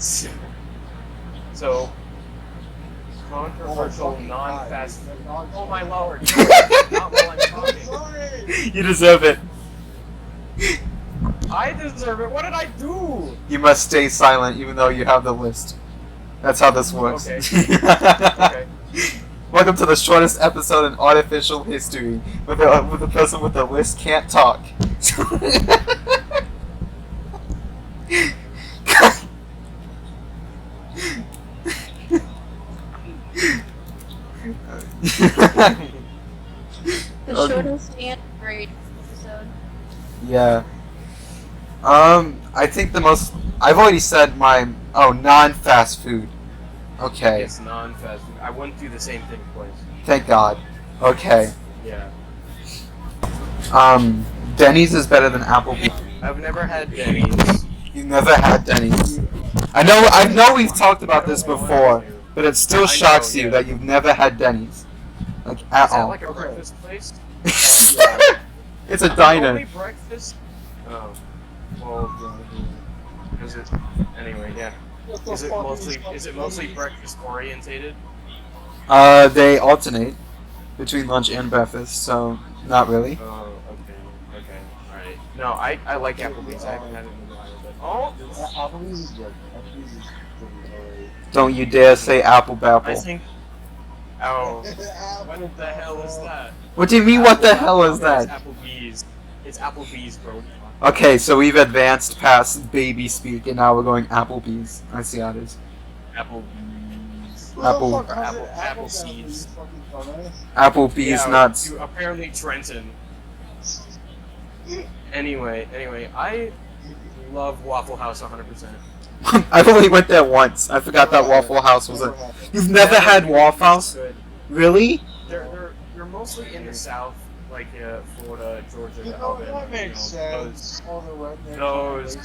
So, controversial non-fast food. Oh my lord! Not while I'm talking. You deserve it. I deserve it. What did I do? You must stay silent even though you have the list. That's how this works. Okay. Okay. Welcome to the shortest episode in artificial history, where the person with the list can't talk. The shortest and great episode. Yeah. I think the most... I've already said my... Oh, non-fast food. Okay. It's non-fast food. I wouldn't do the same thing twice. Thank God. Okay. Yeah. Dennys is better than Applebee's. I've never had Dennys. You've never had Dennys. I know we've talked about this before, but it still shocks you that you've never had Dennys. Like, at Is that all. like a breakfast place? It's a diner. Only breakfast? Oh. Well, is it... Anyway, yeah. Is it mostly breakfast orientated? They alternate between lunch and breakfast, so not really. Oh, okay, alright. No, I like Applebee's. I haven't had it in a while, but... Oh! Applebee's is good. Applebee's is good. Don't you dare say apple I babble. think... Oh. What the hell is that? What do you mean, what the hell is It's that? Applebee's. It's Applebee's, bro. Okay, so we've advanced past baby speak, and now we're going Applebee's. I see how it is. Applebee's. Apple seeds. Applebee's Yeah, nuts. Apparently Trenton. Anyway, I love Waffle House 100%. I've only went there once. I forgot that Waffle House was a... You've never had Waffle House? Good. Really? They're mostly in the South, like Florida, Georgia, Alabama. That makes sense. Those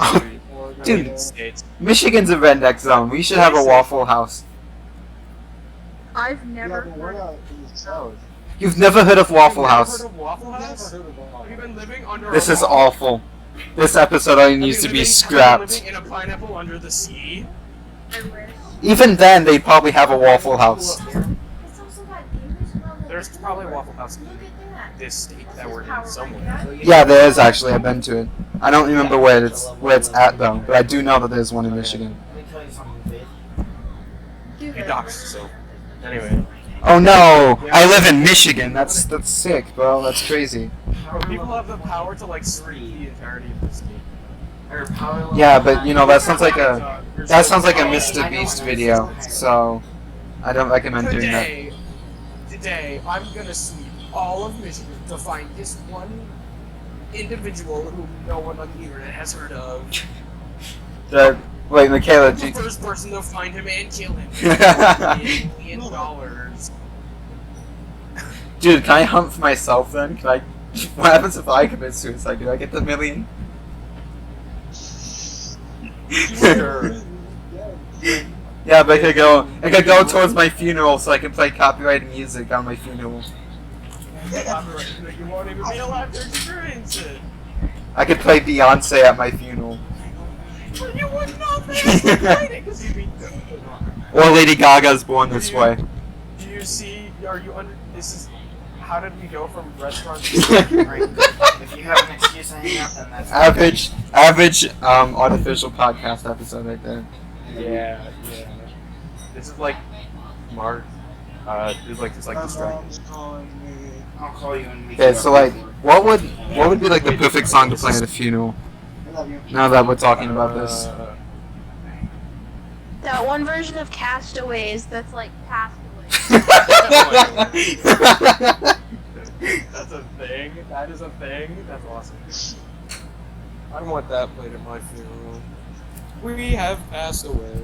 Dude. states. Michigan's a redneck zone. We should have a Waffle House. I've never heard of You've never heard of Waffle House? Heard of Waffle House? Have you been living under This a is rock? awful. This episode only Have needs you to be living- scrapped. Have you been living in a pineapple under the sea? I wish. Even then, they probably have a Waffle House. There's probably a Waffle House in this state that we're in somewhere. Yeah, there is actually. I've been to it. I don't remember where it's at though, but I do know that there's one in Michigan. You doxed, so. Anyway. Oh no! I live in Michigan. That's sick, bro. That's crazy. People have the power to like sweep the entirety of the state. Yeah, but you know that sounds like a Mr. Beast video. So I don't recommend doing that. Today, I'm gonna sweep all of Michigan to find this one individual who no one on the internet has heard of. Wait, Michaela, I'm the first person to find him and kill him. $1 million. Dude, can I hunt for myself then? Can I? What happens if I commit suicide? Do I get the $1 million? Sure. Yeah, but it could go towards my funeral so I can play copyrighted music on my funeral. You won't even be alive to experience it. I could play Beyonce at my funeral. But you would not be excited because you'd be dead. Or Lady Gaga's Born This Way. Do you see? Are you under? This is. How did we go from restaurant to restaurant? If you have an excuse to hang out, then that's Average artificial podcast episode right there. Yeah. This is like Mark. It's like distracting. I'll call you and we Okay, so like, what would be like the perfect song to play at a funeral? Now that we're talking about this. That one version of Castaways that's like Castaways. That's a thing. That is a thing. That's awesome. I want that played at my funeral. We have passed away.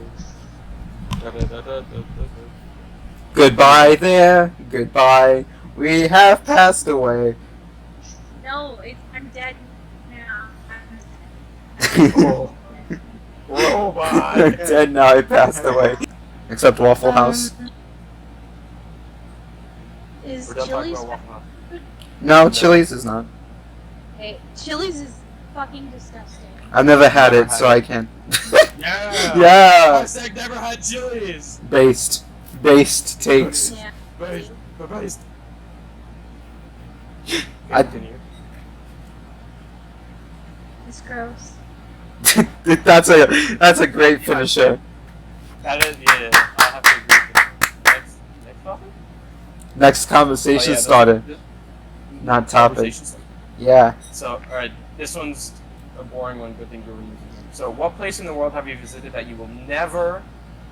Goodbye there, goodbye. We have passed away. No, I'm dead now. Oh. Robot. Dead now, I passed away. Except Waffle House. Is We're done talking Chili's? about Waffle House. No, Chili's is not. Okay, Chili's is fucking disgusting. I've never had Never it, had so it. I can't. Yeah. Yeah. Hashtag never had Chili's. Based takes. Yeah. Based. I- Continue. It's gross. that's a great finisher. That is, yeah. I have to agree with you. Next topic? Next conversation Oh, yeah, starter. this- Not topic. conversation starter. Yeah. So, alright, this one's a boring one, good thing you're using. So, what place in the world have you visited that you will never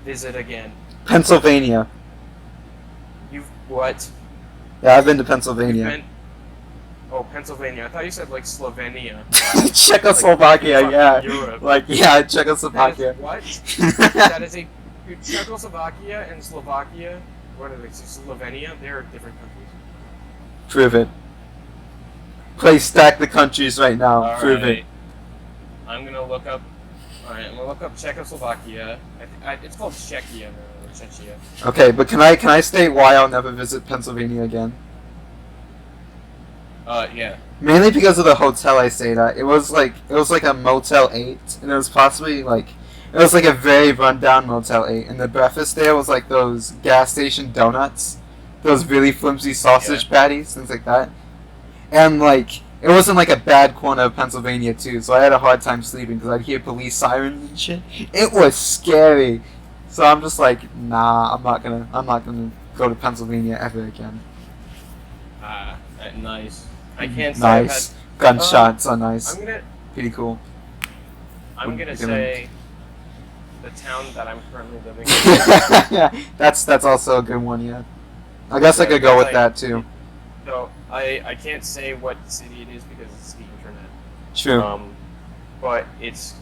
visit again? Pennsylvania. You've what? Yeah, I've been to You've Pennsylvania. been- Oh, Pennsylvania. I thought you said like Slovenia. Czechoslovakia, Like, yeah. fucking Europe. Like, yeah, That is Czechoslovakia. what? That is a Czechoslovakia and Slovakia. What are they? Slovenia? They're different countries. Prove it. Play stack the countries right now. Prove it. Alright. I'm gonna look up. Alright, I'm gonna look up Czechoslovakia. It's called Czechia, or Czechia. Okay, but can I state why I'll never visit Pennsylvania again? Yeah. Mainly because of the hotel I stayed at. It was like a Motel 8, and it was possibly like it was like a very rundown Motel 8, and the breakfast there was like those gas station donuts, those really flimsy sausage patties, things like that. And like it wasn't like a bad corner of Pennsylvania too, so I had a hard time sleeping because I'd hear police sirens and shit. It was scary. So I'm just like, nah, I'm not gonna go to Pennsylvania ever again. Nice. I can't say Nice. Gunshots are nice. I'm Pretty cool. gonna say the town that I'm currently living in. Yeah, that's also a good one, yeah. I guess I could go with that too. So I can't say what city it is because it's the internet. True. But it's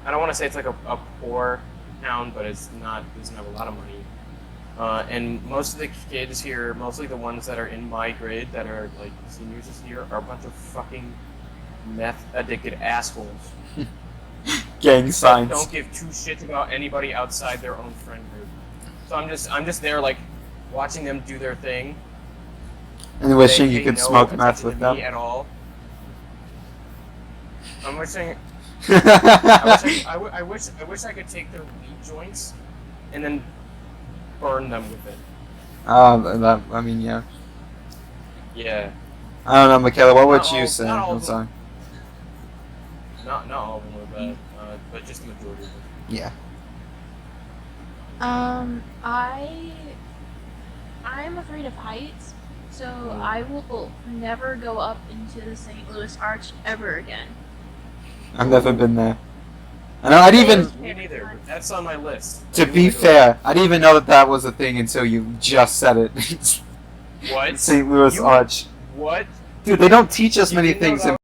I don't want to say it's like a poor town, but it's not. It doesn't have a lot of money. And most of the kids here, mostly the ones that are in my grade, that are like seniors this year, are a bunch of fucking meth addicted assholes. Gang That signs. don't give two shits about anybody outside their own friend group. So I'm just there like watching them do their thing. And wishing you They could pay smoke no meth attention with to them. me at all. I'm wishing. I wish I could take their weed joints and then burn them with it. I mean, yeah. Yeah. I don't know, Michaela, what would Not you all- say? not all I'm of sorry. Not all of them are bad, but just the majority of them. Yeah. I'm afraid of heights, so I will never go up into the St. Louis Arch ever again. I've never been there. I know, I'd even, Me neither. But that's on my list. to be fair, I didn't even know that was a thing until you just said it. What? St. Louis You- Arch. What? Dude, they don't teach us You many didn't know things. that-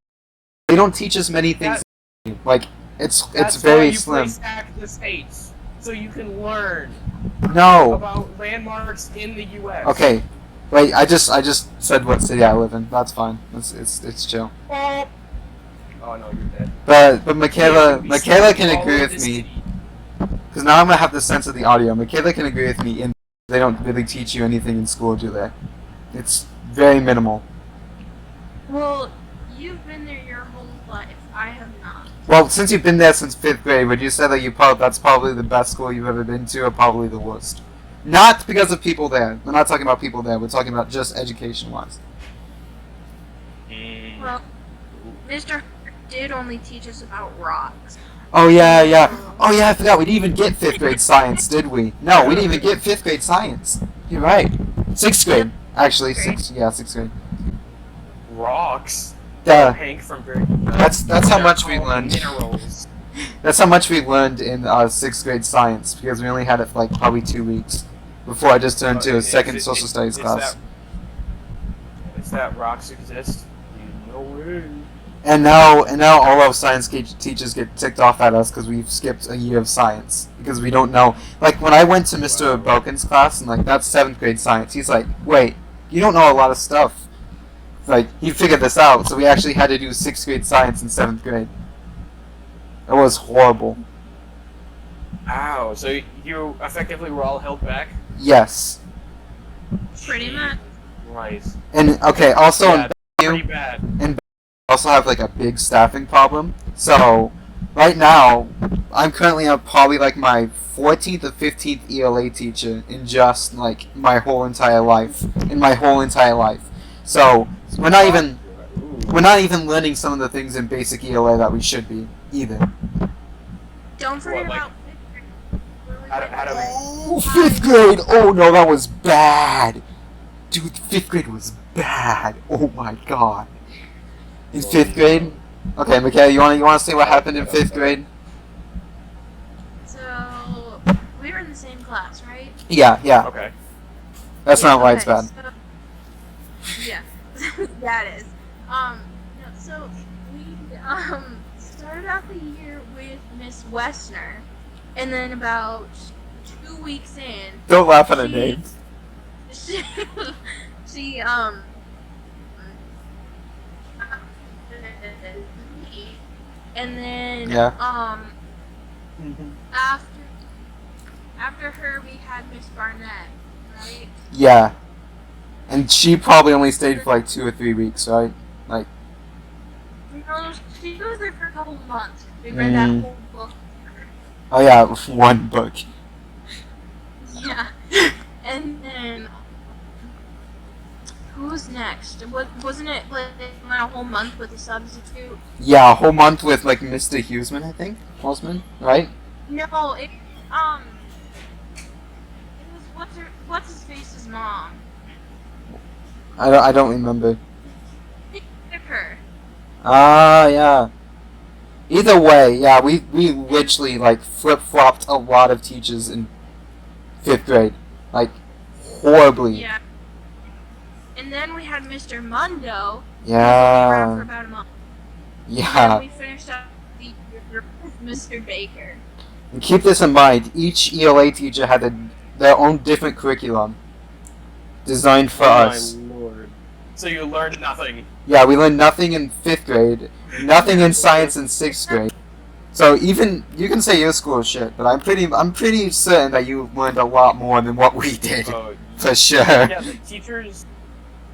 They don't teach us many things. Like, it's That's very why you slim. play Stack the States, so you can learn No. about landmarks in the U.S. Okay. Wait, I just said what city I live in. That's fine. It's chill. Oh no, you're dead. But Michaela We can studied all agree of with this me. city. Because now I'm gonna have to censor the audio. Michaela can agree with me. In they don't really teach you anything in school, do they? It's very minimal. Well, you've been there your whole life. I have not. Well, since you've been there since 5th grade, would you say that that's probably the best school you've ever been to, or probably the worst? Not because of people there. We're not talking about people there. We're talking about just education-wise. Well, Mr. did only teach us about rocks. Oh yeah. Oh yeah, I forgot. We didn't even get 5th grade science, did we? No, we didn't even get 5th grade science. You're right. 6th grade, actually. 6th grade. Rocks. Duh. Hank from Very. That's how much we learned. Minerals. That's how much we learned in 6th grade science, because we only had it for like probably 2 weeks before I just turned to a second social studies class. Is that rocks exist? No way. And now all our science teachers get ticked off at us because we've skipped a year of science because we don't know. Like when I went to Mr. Belkin's class and like that's 7th grade science, he's like, "Wait, you don't know a lot of stuff." Like he figured this out, so we actually had to do 6th grade science in 7th grade. It was horrible. Ow! So you effectively were all held back. Yes. Pretty much. Right. And okay, also Yeah, in pretty bad. also have like a big staffing problem. So right now, I'm currently on probably like my 14th or 15th ELA teacher in just like my whole entire life. So we're not even learning some of the things in basic ELA that we should be either. Don't forget What, like- about How do we? Oh, 5th grade! Oh no, that was bad! Dude, 5th grade was bad! Oh my god. In 5th grade? Okay, Michaela, you wanna say what happened in 5th grade? So we were in the same class, right? Yeah. Okay. That's Yeah, not why it's okay, bad. So, yeah, that is. No, so we started out the year with Miss Westner, and then about 2 weeks in, Don't laugh at her she- name. she and then Yeah. after her we had Miss Barnett, right? Yeah. And she probably only stayed for like 2 or 3 weeks, right? Like, No, she was there for a couple months. We read that whole book. oh yeah, one book. Yeah. And then who was next? Wasn't it like a whole month with a substitute? Yeah, a whole month with like Mr. Huseman, I think. Husman, right? No, it was what's his face's mom. I don't remember. Her. Ah, yeah. Either way, yeah, we literally like flip-flopped a lot of teachers in 5th grade. Like, horribly. Yeah. And then we had Mr. Mundo. Yeah. Around for about a month. And Yeah. then we finished up the year with Mr. Baker. And keep this in mind, each ELA teacher had their own different curriculum designed for us. My lord. So you learned nothing. Yeah, we learned nothing in 5th grade, nothing in science in 6th grade. So even, you can say your school is shit, but I'm pretty certain that you learned a lot more than what we did. Oh, For sure. yeah, the teachers.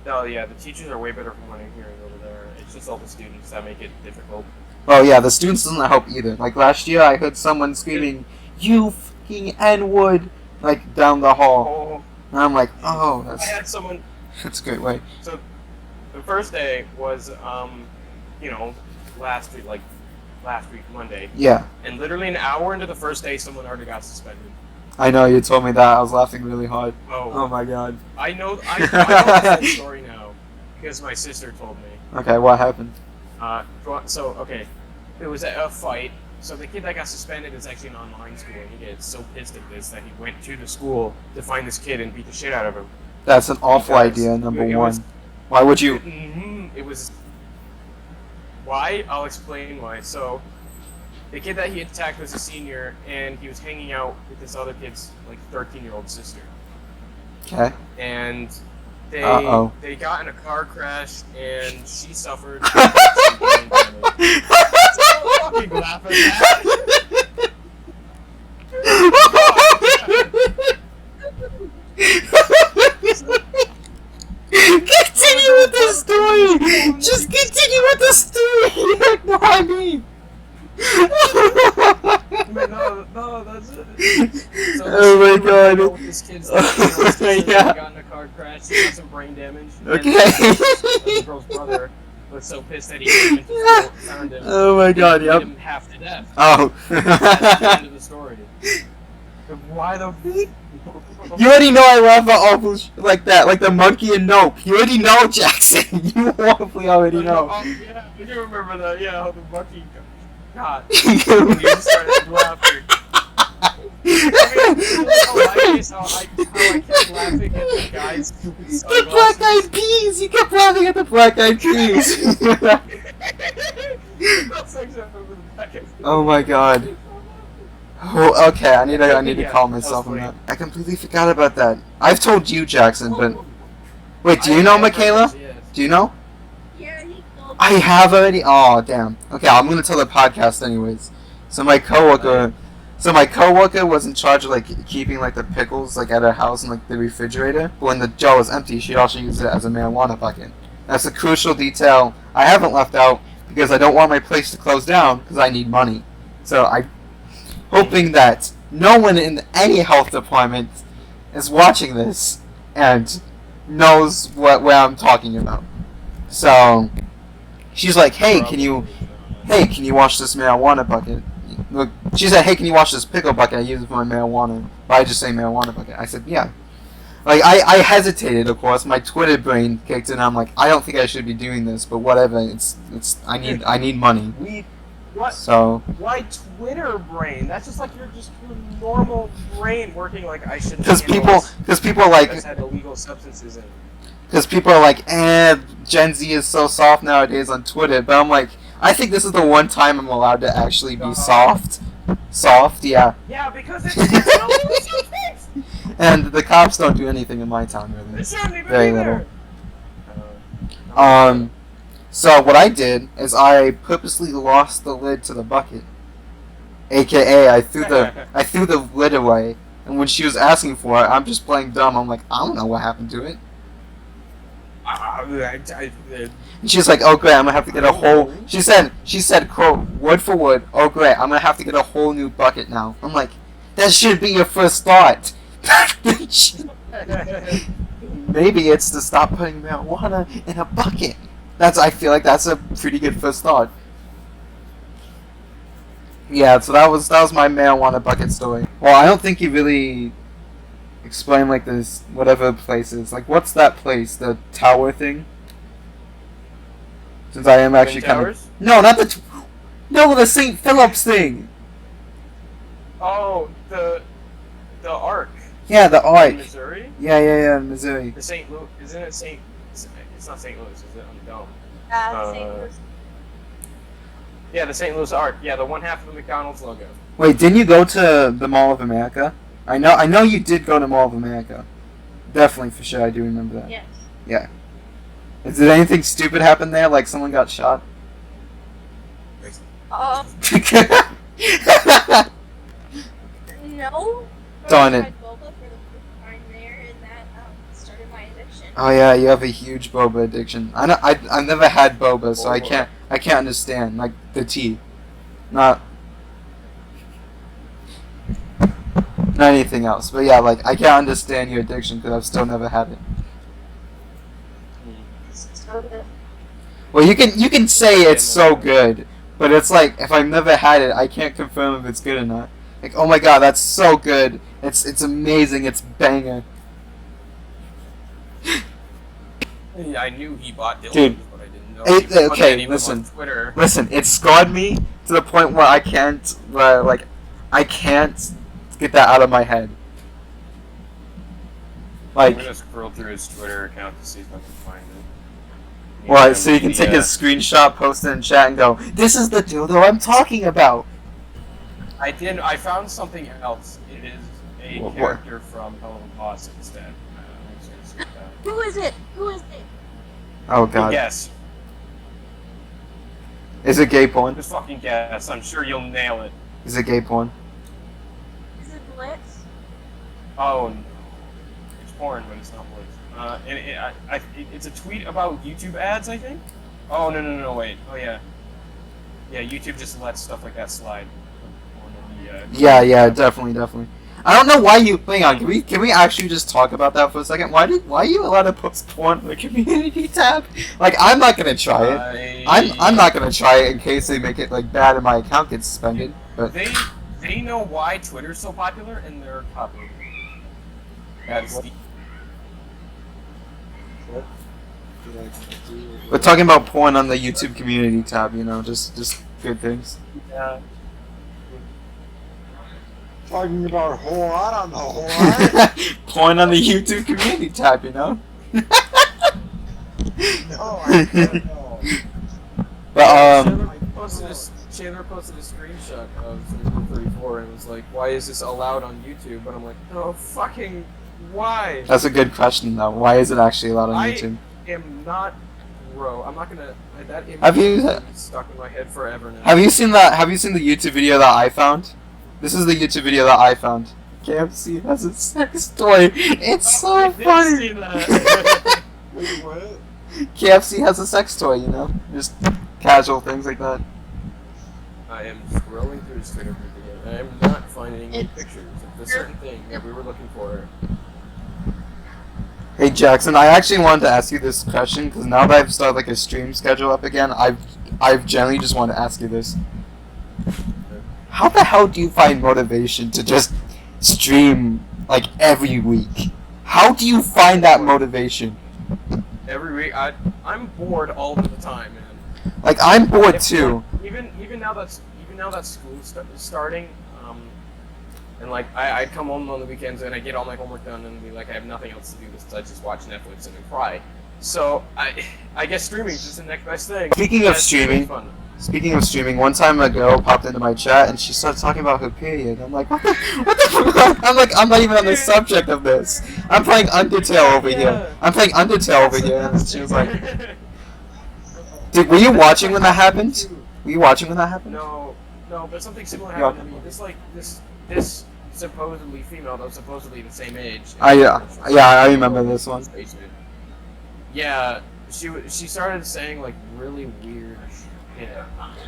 Oh yeah, the teachers are way better from what I'm hearing over there. It's just all the students that make it difficult. Well, yeah, the students doesn't help either. Like last year, I heard someone screaming, "You fucking N-word!" like down the hall, Oh, and I'm like, "Oh, I had someone. that's a great way." So, the first day was, last week Monday, Yeah, and literally an hour into the first day, someone already got suspended. I know you told me that. I was laughing really hard. Oh, Oh my god. I know the whole story now because my sister told me. Okay, what happened? Okay, it was a fight. So the kid that got suspended is actually an online school, and he gets so pissed at this that he went to the school to find this kid and beat the shit out of him. That's an awful Because idea. Number it one. was- Why would you? It was. Why? I'll explain why. So, the kid that he attacked was a senior, and he was hanging out with this other kid's 13-year-old sister, Okay. and they Uh-oh. they got in a car crash, and she suffered. some brain damage. Don't fucking laugh at that. Continue with the story. Just continue with the story. You have no idea. No, that's it. So Oh my this kid god. with this kid's sister, Yeah. he got in a car crash, he got some brain damage. Okay. And the girl's brother was so pissed that he came into school, found him, Oh my god. beat Yep. him half to death. Oh. That's the end of the story. But why the? You already know I laugh at awful like that, like the monkey and Nope. You already know, Jackson. You awfully already know. Oh, yeah, I do remember that. Yeah, how the monkey got. You just started laughing. I mean, hilarious how I kept laughing at the guy's stupid The sunglasses. Black Eyed Peas! You kept laughing at the Black Eyed Peas! That's exactly what the Black Eyed Peas. Oh my god. Oh, okay, I need to Yeah, calm that was myself on funny. that. I completely forgot about that. I've told you, Jackson, but... Wait, do I- you know I heard Michaela? this, yes. Do you know? Yeah, he told I have already? Oh, damn. Okay, I'm gonna tell the podcast anyways. So my coworker was in charge of, like, keeping, like, the pickles, like, at her house in, like, the refrigerator. But when the jar was empty, she'd also use it as a marijuana bucket. That's a crucial detail I haven't left out because I don't want my place to close down because I need money. So I'm hoping that no one in any health department is watching this and knows where I'm talking about. So she's like, hey, can you wash this marijuana bucket? Look, she said, hey, can you wash this pickle bucket? I use it for my marijuana. But I just say marijuana bucket. I said, yeah. Like, I hesitated, of course. My Twitter brain kicked in. I'm like, I don't think I should be doing this, but whatever. I need money. What? So. Why Twitter brain? That's just like your normal brain working like I shouldn't. Because people are like. That's had illegal substances in. Because people are like, Gen Z is so soft nowadays on Twitter. But I'm like, I think this is the one time I'm allowed to actually be soft. Soft, yeah. Yeah, because it's illegal substance. And the cops don't do anything in my town, really. They shouldn't even Very be little. there. So what I did is I purposely lost the lid to the bucket. AKA, I threw the lid away. And when she was asking for it, I'm just playing dumb. I'm like, I don't know what happened to it. And she's like, oh great, I'm gonna have to get a whole. She said, quote, word for word, oh great, I'm gonna have to get a whole new bucket now. I'm like, that should be your first thought. Maybe it's to stop putting marijuana in a bucket. I feel like that's a pretty good first thought. Yeah, so that was my marijuana bucket story. Well, I don't think you really explained like this whatever place is. Like, what's that place? The tower thing? Since I am actually kind of no, not the the St. Philip's thing. Oh, the Ark. Yeah, the Ark. In Missouri? Yeah, Missouri. The St. Louis, isn't it St. It's not St. Louis, is it? On the dome. St. Louis. Yeah, the St. Louis Ark. Yeah, the one half of the McDonald's logo. Wait, didn't you go to the Mall of America? I know you did go to Mall of America. Definitely, for sure, I do remember that. Yes. Yeah. Did anything stupid happen there? Like someone got shot? No. Darn it. I tried Boba for the first time there, and that started my addiction. Oh yeah, you have a huge boba addiction. I've never had boba, so I can't understand like the tea, not anything else. But yeah, like I can't understand your addiction because I've still never had it. Well, you can say it's so good, but it's like if I've never had it, I can't confirm if it's good or not. Like, oh my god, that's so good. It's amazing. It's banger. I knew he bought Dylan, Dude, but I didn't know. okay, listen. On Twitter. Listen, it scarred me to the point where I can't get that out of my head. I'm Like, gonna scroll through his Twitter account to see if I can find it. what? So you can take a screenshot, post it in chat, and go, "This is the dildo I'm talking about." I found something else. It is a What? character from Hello Boss instead. Who is it? Oh god. Guess. Is it gay porn? Just fucking guess. I'm sure you'll nail it. Is it gay porn? Is it Blitz? Oh no. It's porn, but it's not Blitz. And it's a tweet about YouTube ads, I think? Oh, no, wait. Oh, yeah. Yeah, YouTube just lets stuff like that slide. Yeah, definitely. I don't know why you. Hang on, can we actually just talk about that for a second? Why are you allowed to post porn in the community tab? Like, I'm not gonna try it. I'm not gonna try it in case they make it like bad and my account gets suspended. But they know why Twitter's so popular and they're copying. That's the. we're talking about porn on the YouTube community tab, you know, just good things. Yeah. Talking about a whole lot on the whole lot. Porn on the YouTube community tab, you know. No, I don't know. But Chandler posted a screenshot of 34 and was like, "Why is this allowed on YouTube?" But I'm like, "Oh, fucking why?" that's a good question though. Why is it actually allowed on YouTube? I'm not, bro. I'm not gonna. That image Have you- is stuck in my head forever now. Have you seen the YouTube video that I found? This is the YouTube video that I found. KFC has a sex toy. It's so I did funny. see that. Wait, what? KFC has a sex toy, you know? Just casual things like that. I am scrolling through his Twitter feed again. I am not finding any It's- pictures of the certain thing that we were looking for. Hey Jackson, I actually wanted to ask you this question because now that I've started like a stream schedule up again, I've generally just wanted to ask you this. How the hell do you find motivation to just stream like every week? How do you find that motivation? Every week, I'm bored all the time, man. Like I'm bored too. Even now that school's starting, and like I'd come home on the weekends and I get all my homework done and be like I have nothing else to do besides just watch Netflix and then cry. So I guess streaming is just the next best thing. Speaking of streaming, one time a girl popped into my chat and she started talking about her period. I'm like, what the fuck? I'm like, I'm not even on the subject of this. I'm playing Undertale over here. I'm playing Undertale over here. And she was like, dude, were you watching when that happened? Were you watching when that happened? No, but something similar Yeah. happened to me. This supposedly female that was supposedly the same age. Yeah, I remember this one. Yeah, she started saying like really weird shit.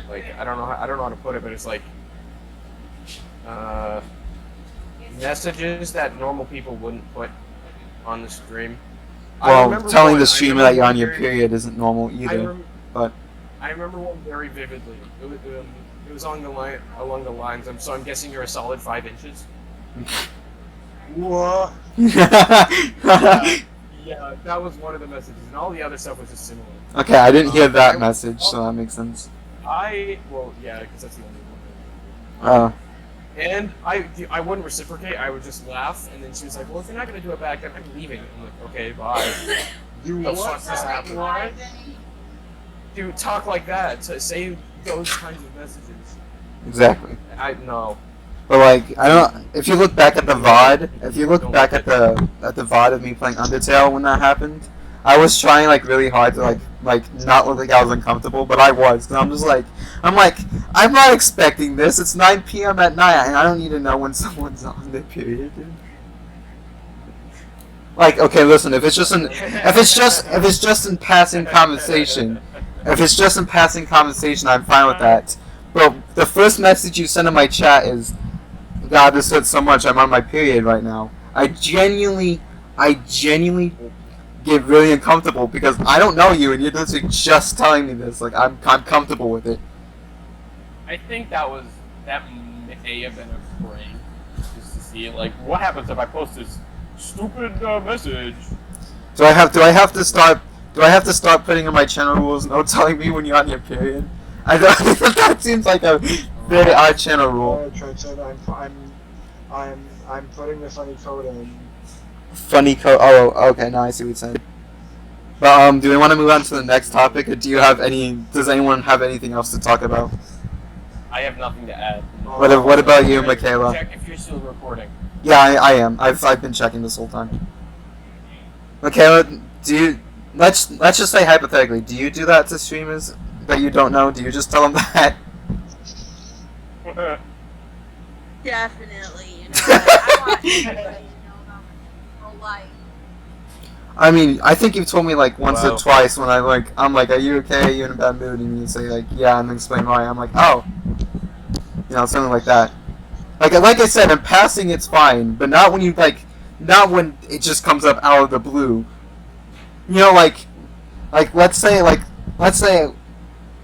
Like I don't know how to put it, but it's like messages that normal people wouldn't put on the stream. Well, telling the streamer that you're on your period isn't normal either. I remember one very vividly. It was along the lines. So I'm guessing you're a solid 5 inches. What? Yeah, that was one of the messages, and all the other stuff was just similar. Okay, I didn't hear that message, so that makes sense. Yeah, because that's the only one. And I wouldn't reciprocate. I would just laugh, and then she was like, "Well, if you're not gonna do it back, then I'm leaving." I'm like, "Okay, bye." You The what? fuck this happened? To talk like that, to say those kinds of messages. Exactly. I no. But like, I don't. If you look back at the VOD, if you look back at the VOD of me playing Undertale when that happened, I was trying like really hard to like not look like I was uncomfortable, but I was. Cause I'm not expecting this. It's 9 p.m. at night, and I don't need to know when someone's on their period. Dude. Like, okay, listen. If it's just in passing conversation, I'm fine with that. But the first message you send in my chat is, God, this hurts so much. I'm on my period right now. I genuinely get really uncomfortable because I don't know you, and you're literally just telling me this. Like, I'm comfortable with it. I think that may have been a prank, just to see like what happens if I post this stupid message. Do I have to start putting in my channel rules no telling me when you're on your period? I don't. That seems like a very odd channel rule. Trenton, I'm putting the funny code in. Funny code. Oh, okay. Now I see what you're saying. But do we want to move on to the next topic, or does anyone have anything else to talk about? I have nothing to add. What about you, Michaela? Check if you're still recording. Yeah, I am. I've been checking this whole time. Michaela, let's just say hypothetically, do you do that to streamers that you don't know? Do you just tell them that? Definitely, you know. I want everybody to know about my whole life. I mean, I think you've told me like once Wow. or twice when I'm like, are you okay? Are you in a bad mood? And you say like, yeah, and then explain why. I'm like, oh, something like that. Like I said, in passing it's fine, but not when when it just comes up out of the blue. You know, like let's say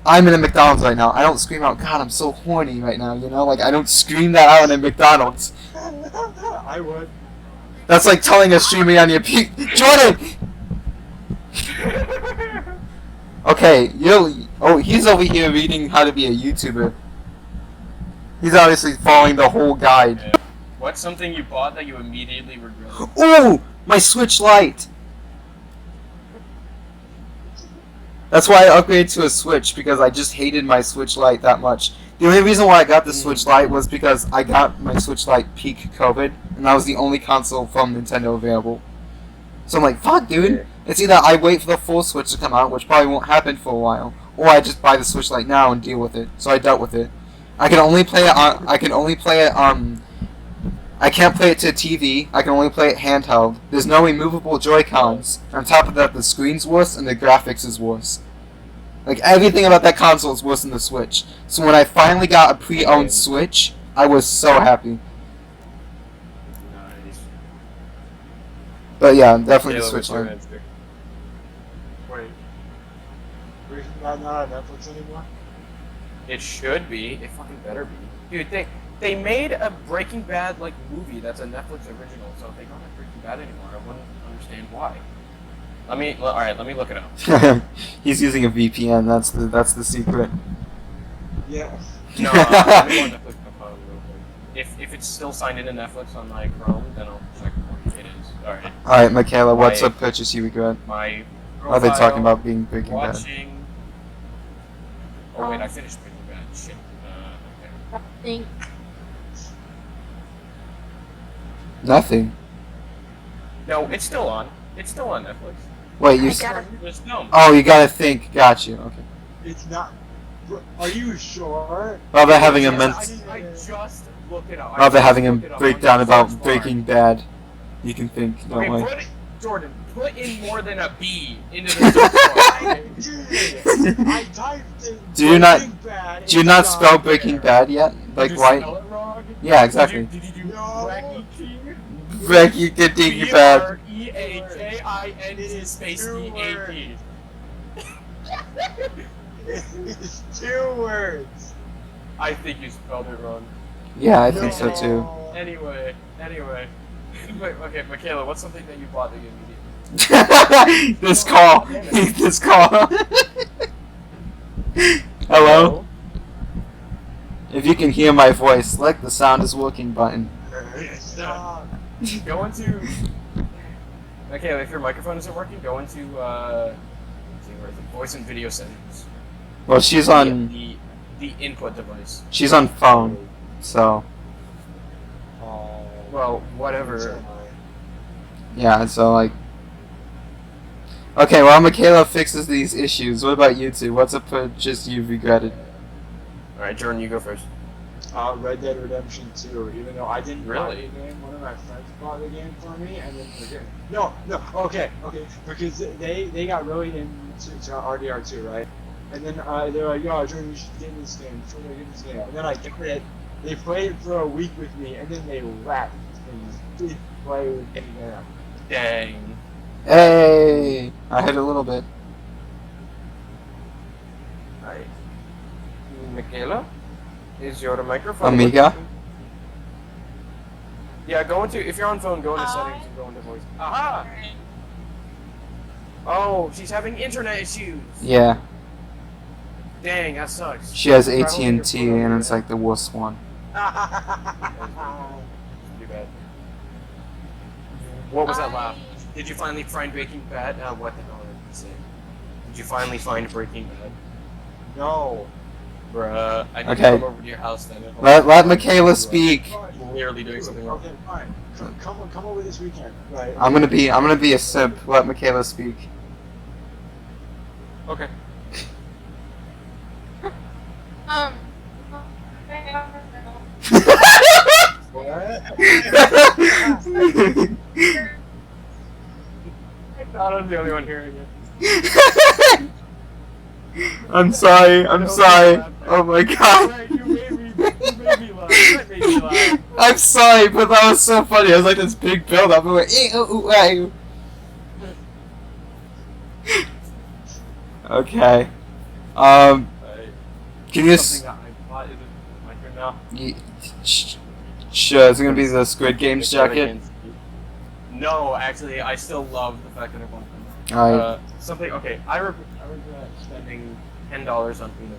I'm in a McDonald's right now. I don't scream out, God, I'm so horny right now. You know, like I don't scream that out in a McDonald's. I would. That's like telling a streamer on your Jordan. Okay, he's over here reading how to be a YouTuber. He's obviously following the whole guide. What's something you bought that you immediately regret? Ooh, my Switch Lite. That's why I upgraded to a Switch, because I just hated my Switch Lite that much. The only reason why I got the Switch Lite was because I got my Switch Lite peak COVID, and that was the only console from Nintendo available. So I'm like, fuck, dude. It's either I wait for the full Switch to come out, which probably won't happen for a while, or I just buy the Switch Lite now and deal with it. So I dealt with it. I can only play it I can't play it to TV. I can only play it handheld. There's no removable Joy-Cons. On top of that, the screen's worse and the graphics is worse. Like, everything about that console is worse than the Switch. So when I finally got a pre-owned Switch, I was so happy. Nice. But yeah, definitely the Michaela, Switch what's your line. answer? Wait. Breaking Bad not on Netflix anymore? It should be. It fucking better be. Dude, they made a Breaking Bad like movie that's a Netflix original, so if they don't have Breaking Bad anymore, I wouldn't understand why. Let me look it up. He's using a VPN. That's the secret. Yeah. No, let me go on Netflix on my phone real quick. If it's still signed into Netflix on my Chrome, then I'll check what it is. Alright. All right, Michaela, what's My- a purchase you regret? My Are they profile, talking about being Breaking Bad? watching. Oh wait, I finished Breaking Bad. Shit. Okay. I think Nothing. No, it's still on. It's still on Netflix. Wait, you. I gotta- There's no. Oh, you gotta think. Got you. Okay. It's not. Are you sure? Rather having a I just looked it up. I rather just having a looked it up breakdown on the about search bar. Breaking Bad, you can think. Don't Okay, worry. Jordan, put in more than a B into the search bar. Okay? I typed in Do you not- Breaking Bad, Do you it's not spell Breaking there. Bad yet? Like Did you why? spell it wrong? Yeah, exactly. Did you do No. Breaking King? Breaking Bad. B-R-E-A-K-I-N-G space Two D-A-P. It's 2 words. I think you spelled it wrong. Yeah, I think so too. No. Anyway. Wait, okay, Michaela, what's something that you bought that you immediately? This call. This call. Hello. If you can hear my voice, select the sound is working button. Stop. Go into. Michaela, if your microphone isn't working, go into. Let's see, where is it? Voice and video settings. Well, she's on. The input device. She's on phone, so Well, whatever. yeah. So like. Okay, while Michaela fixes these issues, what about you two? What's a purchase you've regretted? Alright, Jordan, you go first. Red Dead Redemption 2, even though I didn't buy Really? the game, one of my friends bought the game for me, and then okay, because they got really into RDR2, right? And then they're like, yo, Jordan, you should get this game, and then I got it, they played it for a week with me, and then they left, and didn't play with me there. Dang. Hey, I hit a little bit. Alright. Michaela? Is your microphone Amiga? working? Yeah, go into. If you're on phone, go into settings and go into voice. Aha! Oh, she's having internet issues. Yeah, Dang, that sucks. she has Try AT&T, holding your phone and over it's there. like the worst one. Too bad. What was that laugh? Did you finally find Breaking Bad? What the hell did I say? Did you finally find Breaking Bad? No. Bruh, I need Okay. to come over to your house then. and Let Michaela speak. Clearly doing something wrong. Okay, fine. Come over this weekend. Right. I'm gonna be a simp. Let Michaela speak. Okay. I thought I was the only one hearing it. I'm sorry. Oh my god. Right, you made me laugh. That made me laugh. I'm sorry, but that was so funny. It was like this big build up. I went, okay. Right. Can you? Something that I thought isn't my turn now. Sure. Is it gonna be the Squid Games jacket? No, actually, I still love the fact that I won. Alright. Something. Okay, I regret spending $10 on Uno.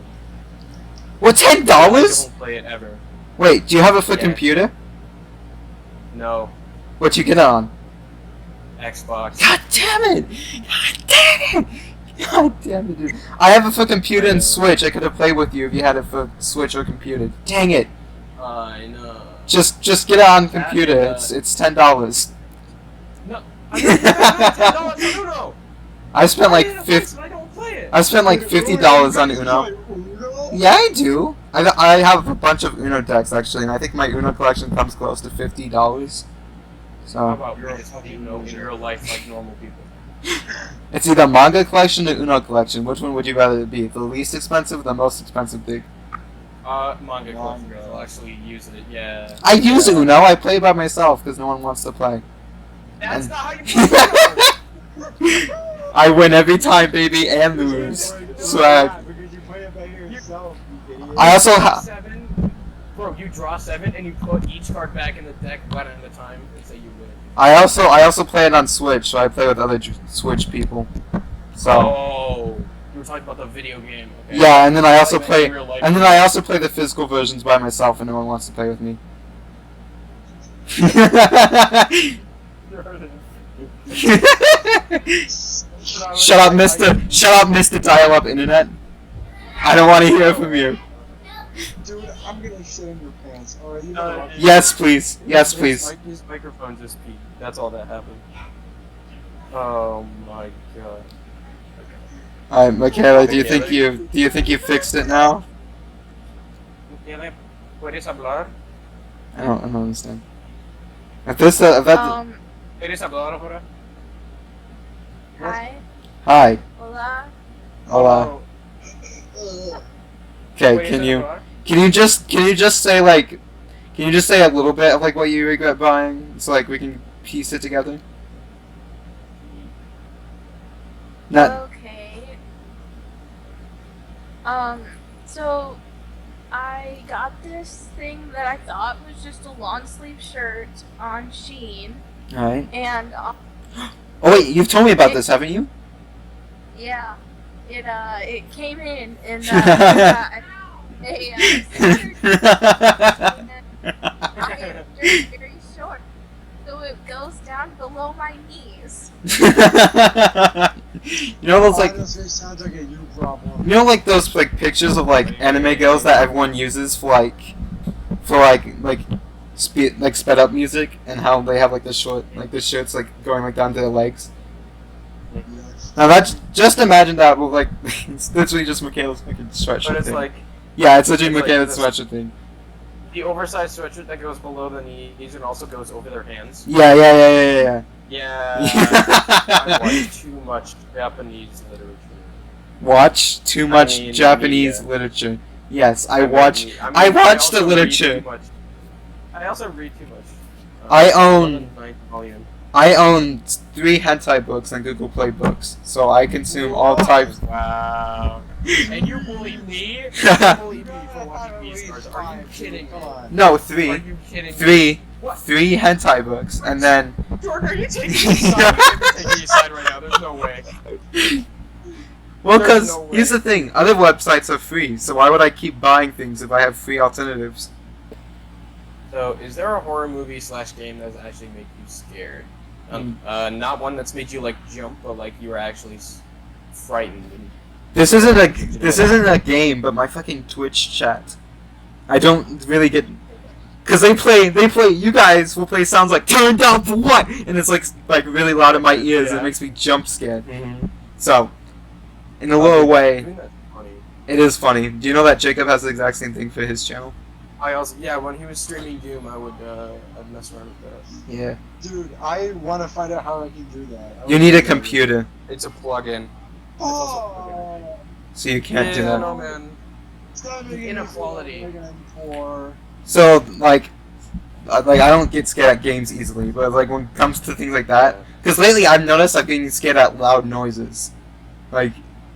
What? I $10? don't play it ever. Wait. Do you have a for Yeah. computer? No, What you get it on? Xbox. God damn it! God damn it! God damn it, dude. I have it for computer and Switch. I could have played with you if you had it for Switch or computer. Dang it! I know. Just get it on computer. That, It's $10. No, I don't have $10 on Uno. I spent like I 50. don't play it. I spent like $50 on Uno. Yeah, I do. I have a bunch of Uno decks actually, and I think my Uno collection comes close to $50. How So about You're a this? fucking You know, in loser. real life like normal people. it's either manga collection or Uno collection. Which one would you rather it be? The least expensive or the most expensive thing? Manga collectors Manga. will actually use it. Yeah. I use Uno. I play by myself because no one wants to play. That's And- not how you play. I win every time, baby, and lose. Swag. Because you play it by yourself, you idiot. I also draw ha- 7. Bro, you draw 7 and you put each card back in the deck one at a time and say you win. I also play it on Switch, so I play with other Switch people. So Oh, you were talking about the video game. Okay. yeah, and then I also Like play, in real life. and then I also play the physical versions by myself, and no one wants to play with me. Shut up, Mr. Dial-Up Internet. I don't want to hear from you. Dude, I'm gonna shit in your pants. Alright, you No, know Yes, please. Yes, please. His microphone just peaked. That's all that happened. Oh my god. Alright, Michaela, do you think you fixed it now? Michaela, ¿puedes hablar? I don't understand. If that, ¿Puedes hablar ahora? Hi. hi, Hola. hola. Okay, ¿Puedes can you hablar? just say like, can you just say a little bit of like what you regret buying, so like we can piece it together? Not. Okay. So I got this thing that I thought was just a long sleeve shirt on Shein, Alright. and Oh wait, you've told me about this, haven't you? yeah, it came in and I am very, very short, so it goes down below my knees. You know those like, Honestly, sounds like a you problem. you know like those like pictures of like anime girls that everyone uses for sped up music, and how they have like the shirts like going like down to their legs. Yes. Now that's just imagine that with like it's literally just Michaela's fucking sweatshirt But it's thing. like Yeah, it's literally it's like Michaela's this. sweatshirt thing. the oversized sweatshirt that goes below the knees and also goes over their hands. Yeah. Yeah. I watch too much Japanese literature. Watch too much mean, Japanese media. literature. Yes, I mean, watch the also read literature. too much. I also read too much. I own- love the ninth volume. I own 3 hentai books on Google Play Books, so I consume all types. Wow. And you bully me? You bully me for watching these stars. Are you kidding me? Come on. No, Are 3. you kidding me? 3. What? 3 hentai books, and then Jordan, are you taking his side? I'm taking his side right now. There's no way. well, There's because no way. here's the thing: other websites are free, so why would I keep buying things if I have free alternatives? So, is there a horror movie / game that's actually make you scared? Not one that's made you like jump, but like you were actually frightened. This isn't a game, but my fucking Twitch chat. I don't really get. Cause they play. You guys will play sounds like "turn down for what," and it's like really loud in my ears. And it makes me jump scared. So, in a little way, That's funny. it is funny. Do you know that Jacob has the exact same thing for his channel? I also when he was streaming Doom, I'd mess around with that. Yeah. Dude, I want to find out how I can do that. You need a computer, It's a plug-in. Oh, so you can't do Yeah, that. no man. stop making Inequality. me poor. So like I don't get scared at games easily, but like when it comes to things like that, because lately I've noticed I'm getting scared at loud noises. Like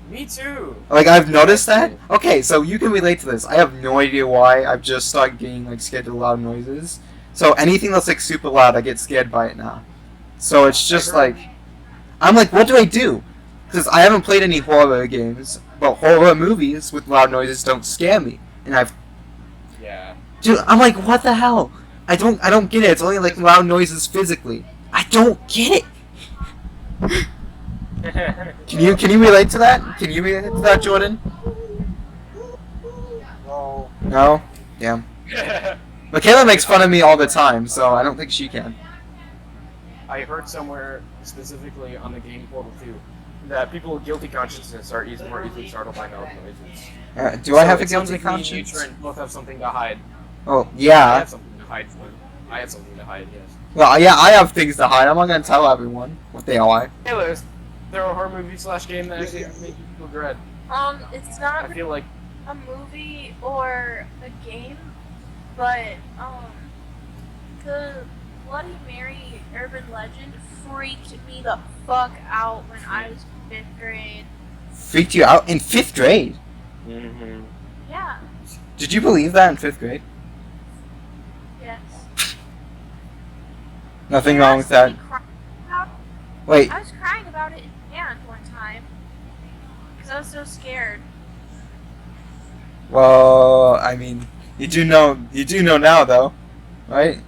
Me too. I've noticed that. Okay, so you can relate to this. I have no idea why. I've just started getting like scared of loud noises. So anything that's like super loud, I get scared by it now. So it's just like I'm like, what do I do? Because I haven't played any horror games, but horror movies with loud noises don't scare me. And Yeah. dude, I'm like, what the hell? I don't get it. It's only like loud noises physically. I don't get it. Can you relate to that? Can you relate to that, Jordan? No. No? Damn. Michaela makes fun of me all the time, so I don't think she can. I heard somewhere specifically on the game Portal 2 that people with guilty consciences are more easily startled by loud noises. Do I have a it sounds guilty like me and you, conscience? Trent, both have something to hide. Oh, I yeah. have something to hide. I have something to hide. Yes. Well, yeah, I have things to hide. I'm not gonna tell everyone what they are. Hey, Liz, there a horror movie / game that actually make people dread. It's I not feel like a movie or a game, but the Bloody Mary urban legend freaked me the fuck out when I was in 5th grade. Freaked you out in 5th grade? Yeah. Did you believe that in 5th grade? Yes. Nothing wrong with that. Wait, I was crying about it in band one time because I was so scared. well, I mean, you do know now, though, right?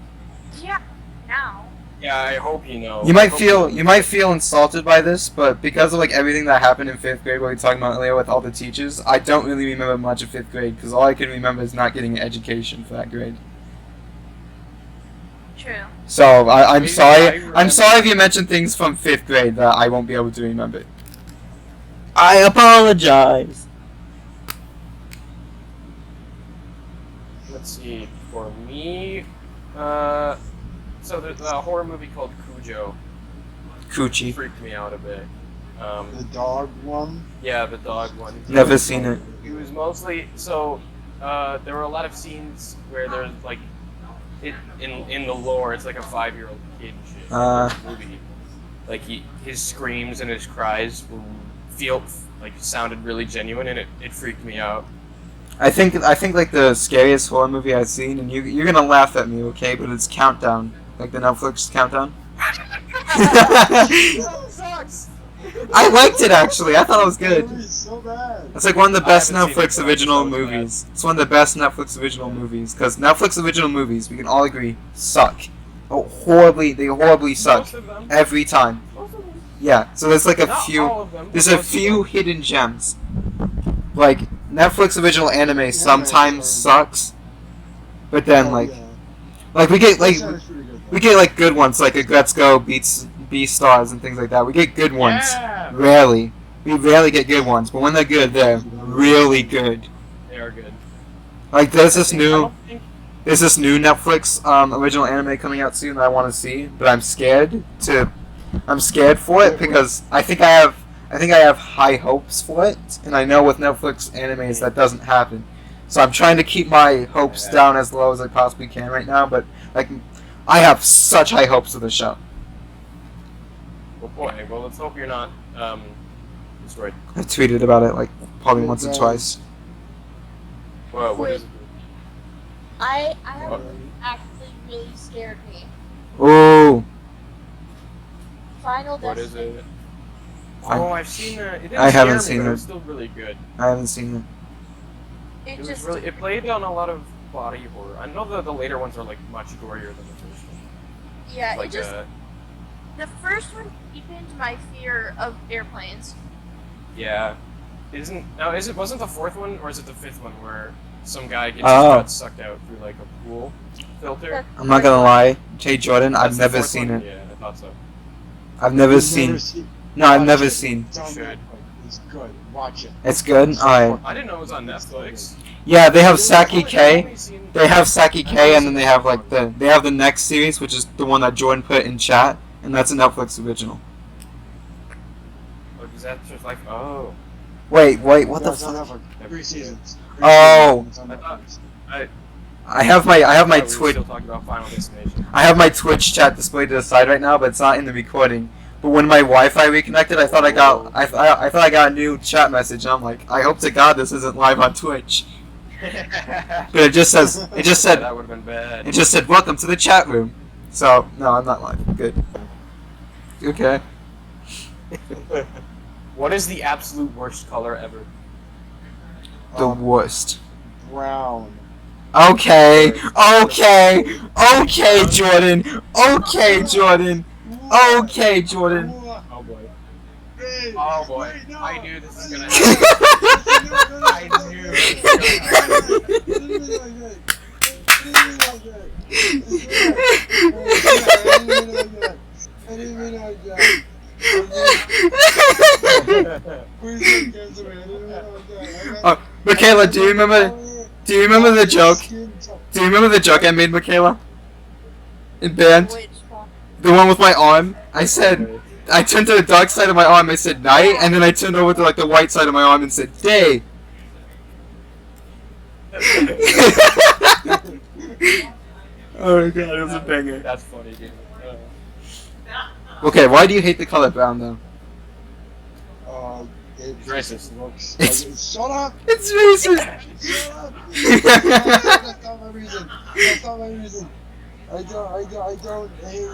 Yeah. Now. yeah. I hope you know. You might feel insulted by this, but because of like everything that happened in 5th grade, what we were talking about earlier with all the teachers, I don't really remember much of 5th grade because all I can remember is not getting an education for that grade. True. So I'm Maybe sorry. I remember- I'm sorry if you mentioned things from 5th grade that I won't be able to remember. I apologize. Let's see. For me, so there's a horror movie called Cujo. Coochie. Freaked me out a bit. The dog one. Yeah, the dog one. Never seen it. It was mostly so. There were a lot of scenes where there's like, in the lore, it's like a 5-year-old kid shit movie. Like his screams and his cries sounded really genuine, and it freaked me out. I think like the scariest horror movie I've seen, and you're gonna laugh at me, okay? But it's Countdown, like the Netflix Countdown. That sucks. I liked it actually. I thought it was good. It's so bad. It's like one of the best I haven't seen it, Netflix but original it's so bad. movies. It's one of the best Netflix original movies because Netflix original movies, we can all agree, suck. Oh, they horribly suck Most of them. every time. Most of them. Yeah, so there's like a Not few. all of them, There's but a most of few them. hidden gems. Like Netflix original anime sometimes sucks, but then like we get like we get like good ones like Agretzko beats Beastars and things like that. We get good ones. Yeah. Rarely. We rarely get good ones, but when they're good, they're really good. They are good. Like there's I this don't think- new Netflix original anime coming out soon that I want to see, but I'm scared for it because I think I have high hopes for it, and I know with Netflix animes that doesn't happen. So I'm trying to keep my hopes down as low as I possibly can right now, but like I have such high hopes for the show. Well, boy. Well, let's hope you're not destroyed. I tweeted about it like probably once or twice. Well, what is it? I have actually really scared me. Ooh. Final What is Destination. it? Fine. Oh, I've seen it. It didn't I haven't scare seen me, but it. it was still really good. I haven't seen it. It was really. It played on a lot of body horror. I know that the later ones are like much gorier than the first one. Yeah, Like it just the first one deepened my fear of airplanes. yeah. Wasn't the 4th one or is it the 5th one where some guy gets his Oh. guts sucked out through like a pool filter? I'm not gonna lie, Jay Jordan, I've That's the never 4th seen one? it. Yeah, I thought so. I've never seen. No, I've never seen. It's good. Watch it. It's good. Alright. I didn't know it was on Netflix. Yeah, they have I've Saki K. only seen- They have Saki K, and then they have like the next series, which is the one that Jordan put in chat, and that's a Netflix original. Oh, is that just like Wait, what the It's on fuck? Netflix. 3 seasons. Oh. It's on I thought- Netflix. I have my we were Twitch. still talking about Final Destination. I have my Twitch chat displayed to the side right now, but it's not in the recording. But when my Wi-Fi reconnected, I thought I got a new chat message, and I'm like, I hope to God this isn't live on Twitch. But it just said that would have been bad. welcome to the chat room. So no, I'm not live. Good. Okay. What is the absolute worst color ever? The worst. Brown. Okay, Jordan. Okay, Jordan. Okay, Jordan. Oh boy. Hey, Oh boy. wait, no. I knew this was gonna I I knew it was gonna I didn't mean like that. Michaela, do you remember? Do you remember the joke? Do you remember the joke I made, Michaela? In band, Which one? the one with my arm. I said, I turned to the dark side of my arm. I said night, and then I turned over to like the white side of my arm and said day. Oh my god, it was a banger. That's funny, dude. Okay, why do you hate the color brown though? It's Racist. Looks It's- shut up! It's racist. Shut up! That's not my reason. That's not my reason. I don't hate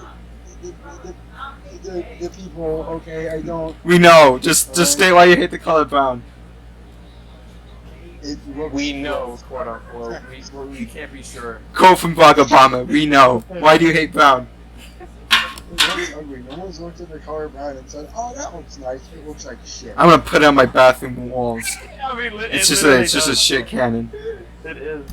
the people. Okay, I don't. We know. Just state why you hate the color brown. It looks We know, quote unquote. We can't be sure. Quote from Barack Obama. We know. Why do you hate brown? It looks ugly. No one's looked at the color brown and said, "Oh, that looks nice." It looks like shit. I'm gonna put it on my bathroom walls. I mean, It's just a shit cannon. It is.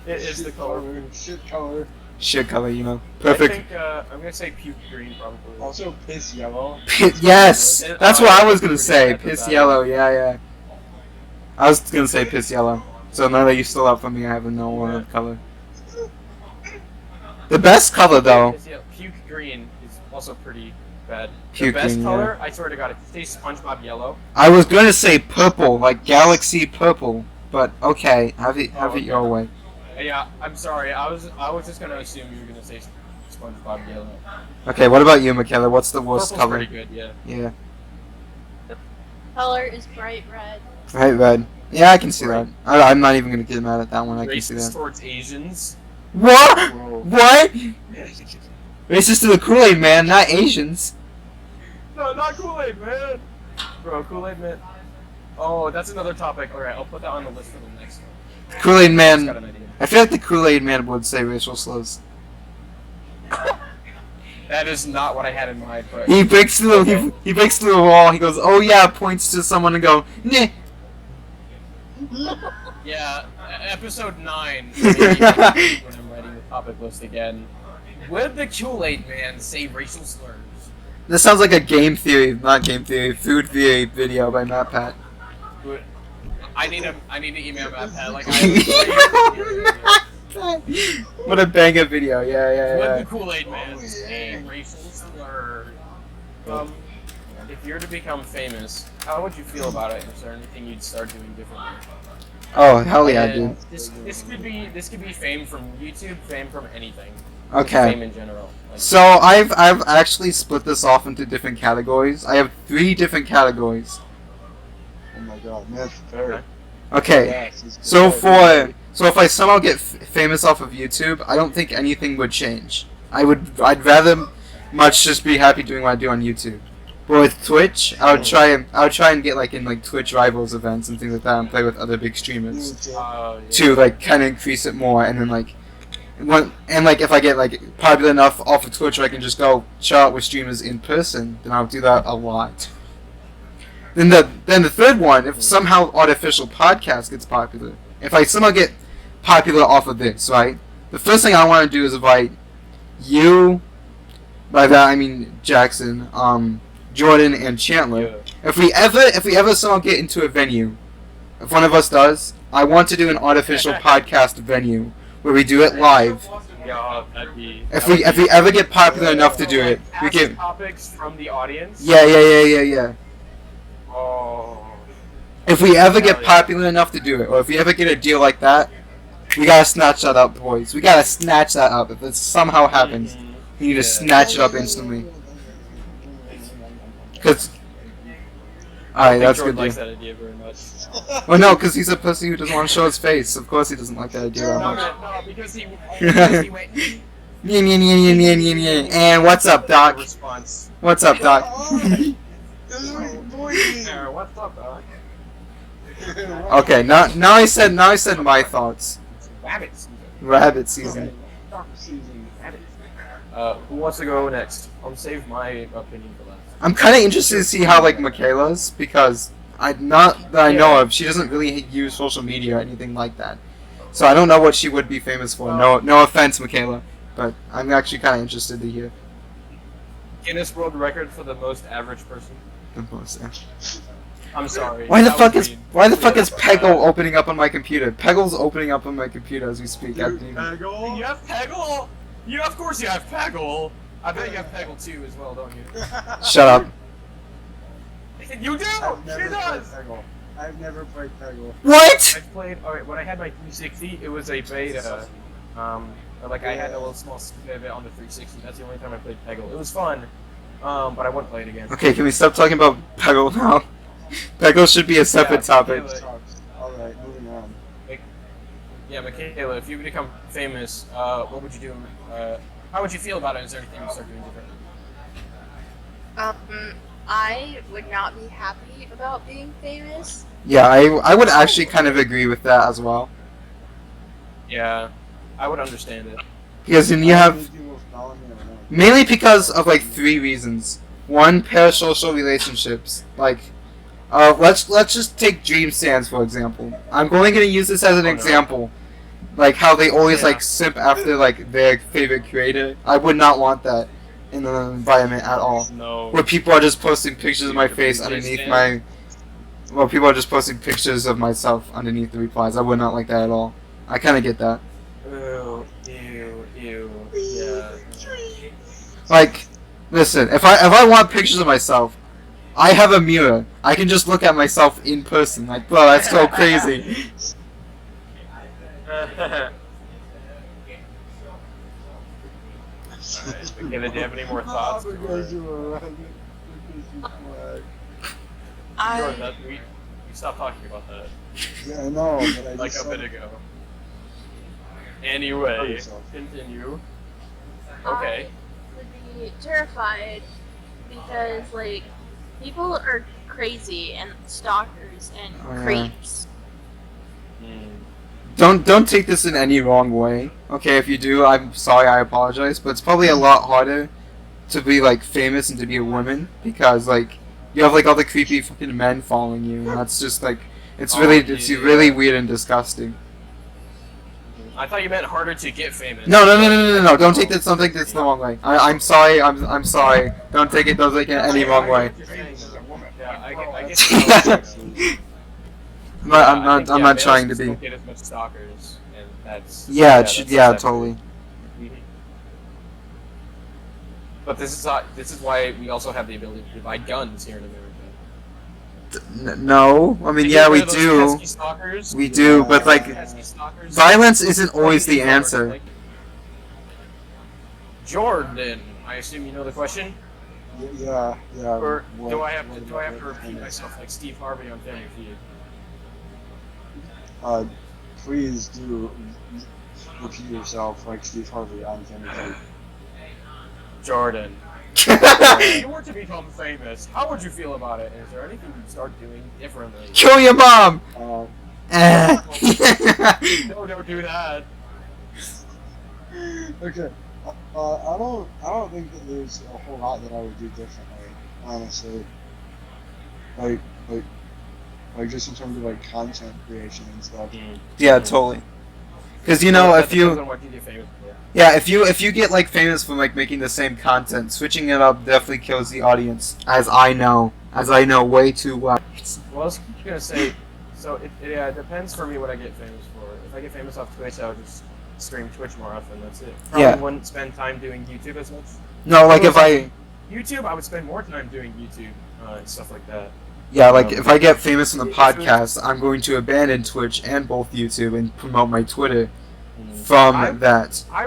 It is the color. Shit color. Shit color, you know. I Perfect. think I'm gonna say puke green probably. Also, piss yellow. Yes, that's what I was gonna say. Piss yellow. Yeah. I was gonna say piss yellow. So now that you stole out from me, I have no other color. The best color though. Puke green is also pretty bad. Puke the best green, color, I swear to God, if you say SpongeBob yellow. I was gonna say purple, like galaxy purple, but okay, have it your way. Yeah, I'm sorry. I was just gonna assume you were gonna say SpongeBob yellow. Okay, what about you, Michaela? What's the worst Purple's color? pretty good, yeah. Yeah, Color is bright red. right, red. Yeah, I can see that. I'm not even gonna get mad at that one. I can see Racist that. towards Asians. What? Whoa. What? Racist to the Kool-Aid man, not Asians. No, not Kool-Aid man. Bro, Kool-Aid man. Oh, that's another topic. Alright, I'll put that on the list for the next one. Kool-Aid Just man. got an idea. I feel like the Kool-Aid man would say racial slurs. That is not what I had in mind, but He breaks through. Okay. He breaks through a wall. He goes, "Oh yeah," points to someone and go, "Nah." yeah, episode 9. When I'm writing the topic list again. Would the Kool-Aid man say racial slurs? This sounds like a game theory, not game theory, food theory video by Matt Pat. Would- I need to email Matt Pat. Like, What a banger video! Would Yeah. the Kool-Aid man say racial slurs? If you're to become famous, how would you feel about it? Is there anything you'd start doing differently? Oh hell yeah, And dude. This could be fame from YouTube, fame from anything. Okay. Fame in general. Like, So I've actually split this off into different categories. I have 3 different categories. Oh my god, man, that's fair. Okay. Yes, it's So fair. so if I somehow get famous off of YouTube, I don't think anything would change. I'd rather much just be happy doing what I do on YouTube. But with Twitch, I would try and get like in like Twitch Rivals events and things like that and play with other big streamers yeah. to like kind of increase it more and then like if I get like popular enough off of Twitch where I can just go chat with streamers in person, then I'll do that a lot. Then the third one, if somehow artificial podcast gets popular, if I somehow get popular off of this, right? The first thing I want to do is invite you, by that I mean Jackson, Jordan, and Chandler. Yeah. If we ever somehow get into a venue, if one of us does, I want to do an artificial podcast venue where we do it live. Yeah, that'd be. If we ever get popular enough to do it, we Ask can. topics from the audience. Yeah. Oh. If we ever get Hell yeah. popular enough to do it, or if we ever get a deal like that, we gotta snatch that up, boys. We gotta snatch that up. If it somehow happens, Mhm. we need to Yeah. snatch it up instantly. Cause, I alright, don't that's think good. Jordan likes Deal. that idea very much. Well, no, cause he's a pussy who doesn't want to show his face. Of course, he doesn't like that idea that No, much. no, because he went. And what's up, Doc? Response. What's up, Doc? What's up, Doc? Okay, now I said my thoughts. Rabbit season. Rabbit season. Who wants to go next? I'll save my opinion for last. I'm kind of interested to see how like Michaela's because not that I know of, she doesn't really use social media or anything like that. So I don't know what she would be famous for. No offense, Michaela, but I'm actually kind of interested to hear. Guinness World Record for the most average person. I'm sorry. Why the That fuck was is mean. Peggle opening up on my computer? Peggle's opening up on my computer as we speak. I Dude, didn't- Peggle? You have Peggle? Yeah, of course you have Peggle. I bet you have Peggle too as well, don't you? Shut up. You do! I've She never played does! Peggle. I've never played Peggle. What? I've played, alright, when I had my 360, it was a beta. Like I had a little small snippet of it on the 360, that's the only time I played Peggle. It was fun, but I wouldn't play it again. Okay, can we stop talking about Peggle now? Peggle should be a separate topic. Michaela. Alright, moving on. Yeah, Michaela, if you become famous, what would you do? How would you feel about it? Is there anything you start doing different? I would not be happy about being famous. Yeah, I would actually kind of agree with that as well. Yeah, I would understand it. Because then you have mainly because of like 3 reasons. One, parasocial relationships. Like, let's just take Dream Stands for example. I'm only gonna use this as an example. Like how they always like simp after like their favorite creator. I would not want that in the environment at all. No. Where people are just posting pictures of my face underneath my. Well, people are just posting pictures of myself underneath the replies. I would not like that at all. I kind of get that. Ew, yeah. Like, listen, if I want pictures of myself, I have a mirror. I can just look at myself in person. Like, bro, that's so crazy. Michaela, do you have any more thoughts? We stopped talking about that Yeah, I know, but I like just a bit ago. Anyway, yourself. continue. Okay. I would be terrified because, like, people are crazy and stalkers and Oh, yeah. creeps. Don't take this in any wrong way. Okay, if you do, I'm sorry, I apologize. But it's probably a lot harder to be like famous and to be a woman because like you have like all the creepy fucking men following you, and that's just like it's really weird and disgusting. I thought you meant harder to get famous. No. Don't take this. Don't take this the wrong way. I'm sorry. I'm sorry. Don't take it. Don't take it any wrong way. Yeah, I guess. I'm not trying to be. Don't get as much stalkers, and that's. Yeah, that's totally. But this is why we also have the ability to buy guns here in America. No, I mean, yeah, we do. We do, but like, violence isn't always the answer. Jordan, I assume you know the question. Yeah. Or what- do I have what to about repeat it? myself like Steve Harvey on Family Feud? Please do repeat yourself like Steve Harvey on Family Feud. Jordan, if you were to become famous, how would you feel about it? Is there anything you'd start doing differently? Kill your mom. No, don't do that. Okay. I don't think that there's a whole lot that I would do differently, honestly. Like just in terms of like content creation and stuff. Yeah, totally. Because you know, if you. Depends on what you get famous for. Yeah, if you get like famous from like making the same content, switching it up definitely kills the audience, as I know way too well. Well, I was gonna say, so it depends for me what I get famous for. If I get famous off Twitch, I would just stream Twitch more often. That's it. Probably Yeah. wouldn't spend time doing YouTube as much. No, like if I YouTube, I would spend more time doing YouTube and stuff like that. if I get famous from the podcast, I'm going to abandon Twitch and both YouTube and promote my Twitter from that. I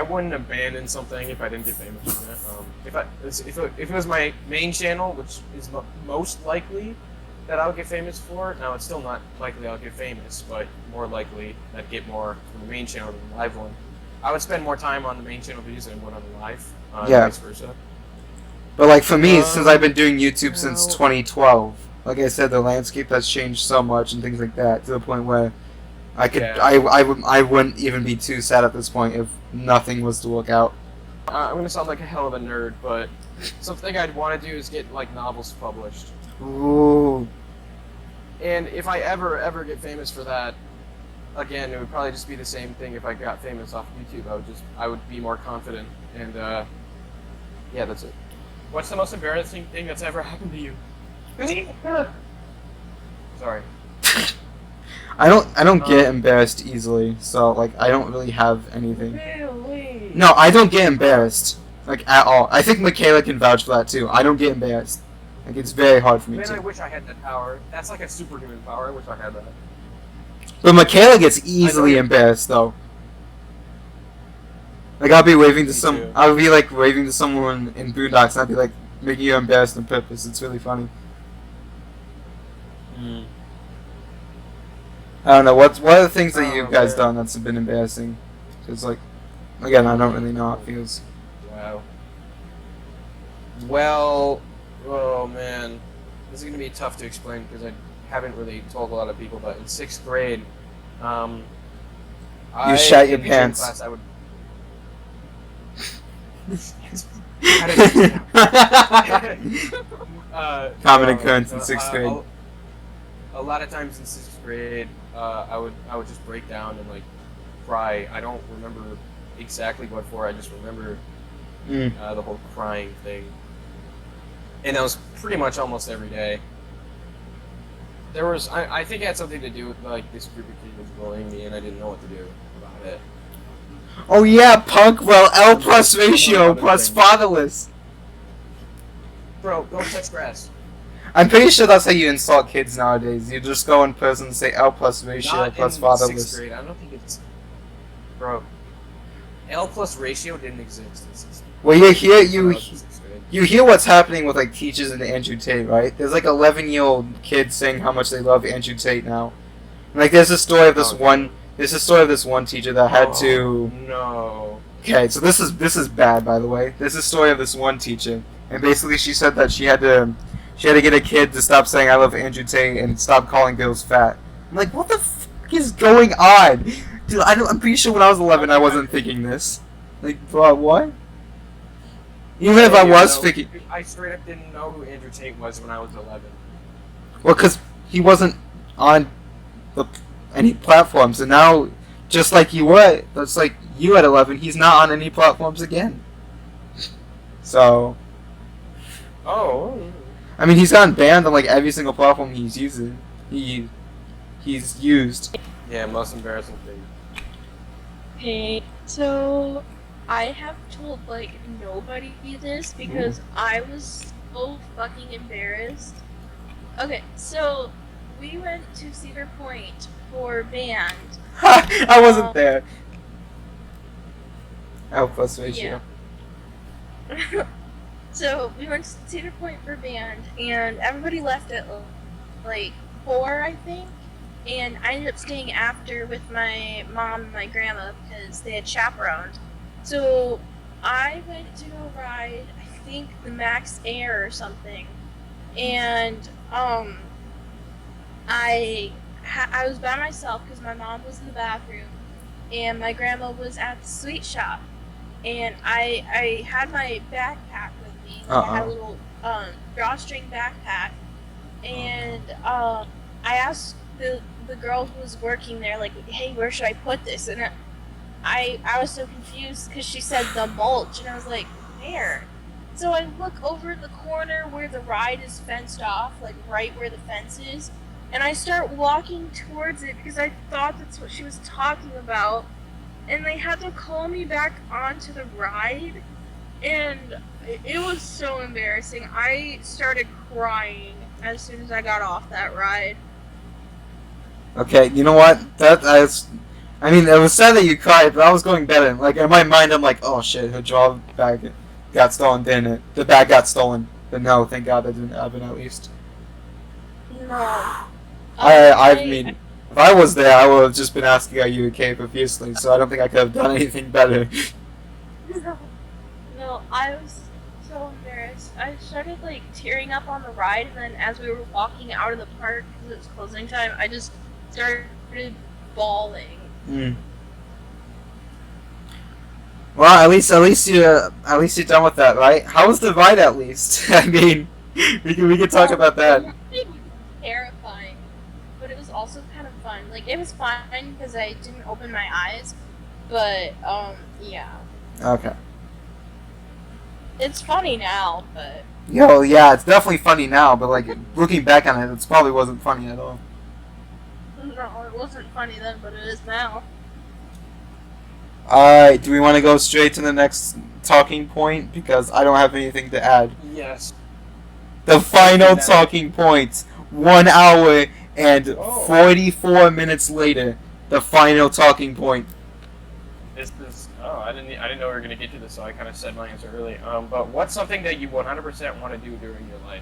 wouldn't abandon something if I didn't get famous from it. If it was my main channel, which is most likely that I'll get famous for. Now, it's still not likely I'll get famous, but more likely I'd get more from the main channel than the live one. I would spend more time on the main channel videos than I would on the live, vice versa. But like for me, since I've been doing YouTube since 2012, like I said, the landscape has changed so much and things like that to the point where I wouldn't even be too sad at this point if nothing was to work out. I'm gonna sound like a hell of a nerd, but something I'd want to do is get like novels published. Ooh. And if I ever get famous for that, again, it would probably just be the same thing if I got famous off YouTube. I would be more confident, and yeah, that's it. What's the most embarrassing thing that's ever happened to you? Sorry. I don't get embarrassed easily, so like I don't really have anything. Really? No, I don't get embarrassed like at all. I think Michaela can vouch for that too. I don't get embarrassed. Like it's very hard for me Man, I to. wish I had that power. That's like a superhuman power. I wish I had that. But Michaela gets easily embarrassed though. Like I'll be waving to too. I'll be like waving to someone in Boondocks, and I'll be like making you embarrassed on purpose. It's really funny. I don't know what are the things that you guys done that's been embarrassing? Because like, again, I don't really know how it feels. Wow. Well, oh man, this is gonna be tough to explain because I haven't really told a lot of people. But in 6th grade, You shat your in gym pants. Class, I would. How did Common occurrence in 6th grade. A lot of times in 6th grade, I would just break down and like cry. I don't remember exactly what for. I just remember the whole crying thing, and that was pretty much almost every day. There was, I think it had something to do with like this group of kids was bullying me, and I didn't know what to do about it. Oh yeah, punk. Well, L plus ratio plus fatherless. Bro, don't touch grass. I'm pretty sure that's how you insult kids nowadays. You just go in person and say L plus ratio Not plus in fatherless. 6th grade. I don't think it's. Bro, L plus ratio didn't exist in 6th grade. Well, you In 6th grade. you hear what's happening with like teachers and Andrew Tate, right? There's like 11-year-old kids saying how much they love Andrew Tate now. And, like there's a story of this one teacher that had to. No. Okay, so this is bad, by the way. This is a story of this one teacher, and basically she said that she had to get a kid to stop saying I love Andrew Tate and stop calling girls fat. I'm like, what the fuck is going on? Dude, I'm pretty sure when I was 11 I wasn't thinking this. Like, bro, what? Even if I was thinking... I straight up didn't know who Andrew Tate was when I was 11. Well, because he wasn't on any platforms, and now, just like you were, that's like you at 11, he's not on any platforms again. So... Oh. I mean, he's gotten banned on like every single platform he's using. He's used. Yeah, most embarrassing thing. Okay, so I have told like nobody this because I was so fucking embarrassed. Okay, so we went to Cedar Point for band. I wasn't there. L plus ratio. Yeah. So we went to Cedar Point for band, and everybody left at like 4, I think. And I ended up staying after with my mom and my grandma because they had chaperoned. So I went to go ride, I think, the Max Air or something. And I was by myself because my mom was in the bathroom, and my grandma was at the sweet shop. And I had my backpack with me. I had a little drawstring backpack, and I asked the girl who was working there, like, hey, where should I put this? And I was so confused because she said the mulch, and I was like, where? So I look over in the corner where the ride is fenced off, like right where the fence is, and I start walking towards it because I thought that's what she was talking about. And they had to call me back onto the ride, and it was so embarrassing. I started crying as soon as I got off that ride. Okay, you know what? I mean, it was sad that you cried, but I was going better. Like, in my mind, I'm like, oh shit, her job bag got stolen, didn't it? The bag got stolen. But no, thank God that didn't happen at least. No. I mean, if I was there, I would have just been asking, are you okay profusely, so I don't think I could have done anything better. No, I was so embarrassed. I started, like, tearing up on the ride, and then as we were walking out of the park, because it was closing time, I just started bawling. Well, at least you're done with that, right? How was the ride, at least? I mean, we can talk about that. It was terrifying, but it was also kind of fun. Like, it was fine because I didn't open my eyes, but yeah. Okay. It's funny now, but Yo, yeah, it's definitely funny now, but like looking back on it, it probably wasn't funny at all. no, it wasn't funny then, but it is now. Alright, do we want to go straight to the next talking point? Because I don't have anything to add. Yes. The final talking point. 1 hour and 44 minutes later. The final talking point. Is this? Oh, I didn't know we were gonna get to this, so I kind of said my answer early. But what's something that you 100% want to do during your life?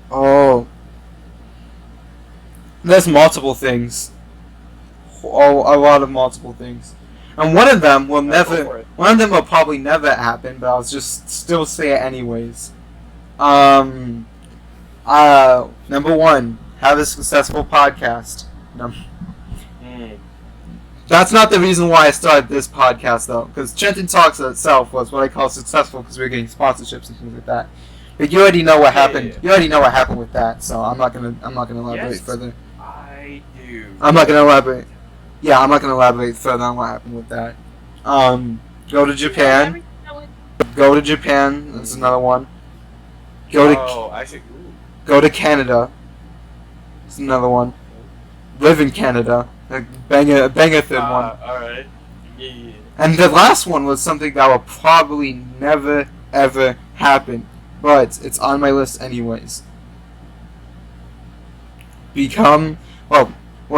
Oh. There's multiple things. Oh, a lot of multiple things. And one of them will never. One of them will probably never happen, but I'll just still say it anyways. Number one, have a successful podcast. That's not the reason why I started this podcast, though, because Trenton Talks itself was what I call successful because we were getting sponsorships and things like that. But you already know what happened. Yeah. You already know what happened with that, so I'm not gonna elaborate Yes, further. I do. I'm not gonna elaborate. Yeah, I'm not gonna elaborate further on what happened with that. Go to Japan. Go to Japan. That's another one. I should. Go to Canada. That's another one. Live in Canada. Bang a third one. Alright. Yeah. And the last one was something that will probably never ever happen, but it's on my list anyways. Well,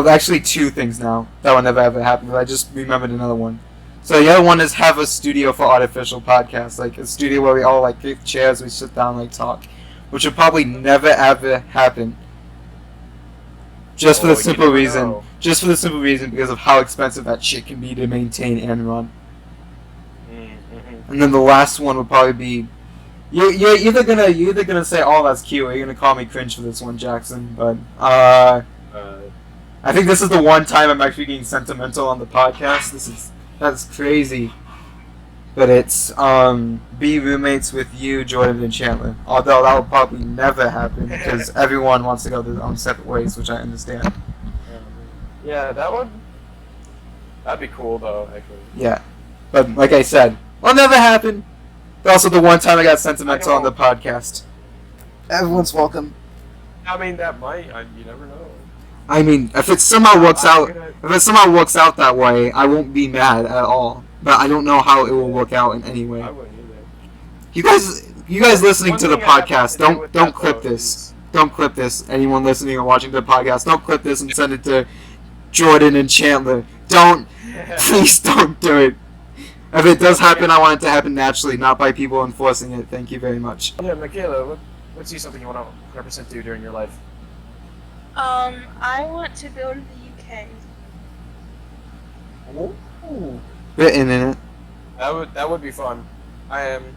actually two things now that will never ever happen, but I just remembered another one. So the other one is have a studio for artificial podcasts, like a studio where we all like get chairs, we sit down, like talk, which will probably never ever happen. Just for the simple reason because of how expensive that shit can be to maintain and run. Mm-hmm. And then the last one would probably be you're either gonna say, "Oh, that's cute," or you're gonna call me cringe for this one, Jackson. But I think this is the one time I'm actually getting sentimental on the podcast. That's crazy. But it's be roommates with you, Jordan and Chandler. Although that will probably never happen because everyone wants to go their own separate ways, which I understand. Yeah, that'd be cool though, actually. Yeah, but like I said, will never happen. But also the one time I got sentimental on the podcast. Everyone's welcome. I mean, that might. You never know. I mean, if it somehow works out that way, I won't be mad at all. But I don't know how it will work out in any way. I wouldn't either. You guys listening to the One thing I have podcast, to do with don't that, clip though, this. Don't clip this. Anyone listening or watching the podcast, don't clip this and send it to Jordan and Chandler. Please don't do it. If it does happen, I want it to happen naturally, not by people enforcing it. Thank you very much. Yeah, Michaela, what's something you want to 100% do during your life? I want to go to the UK. Ooh. Written in it. That would be fun. I am.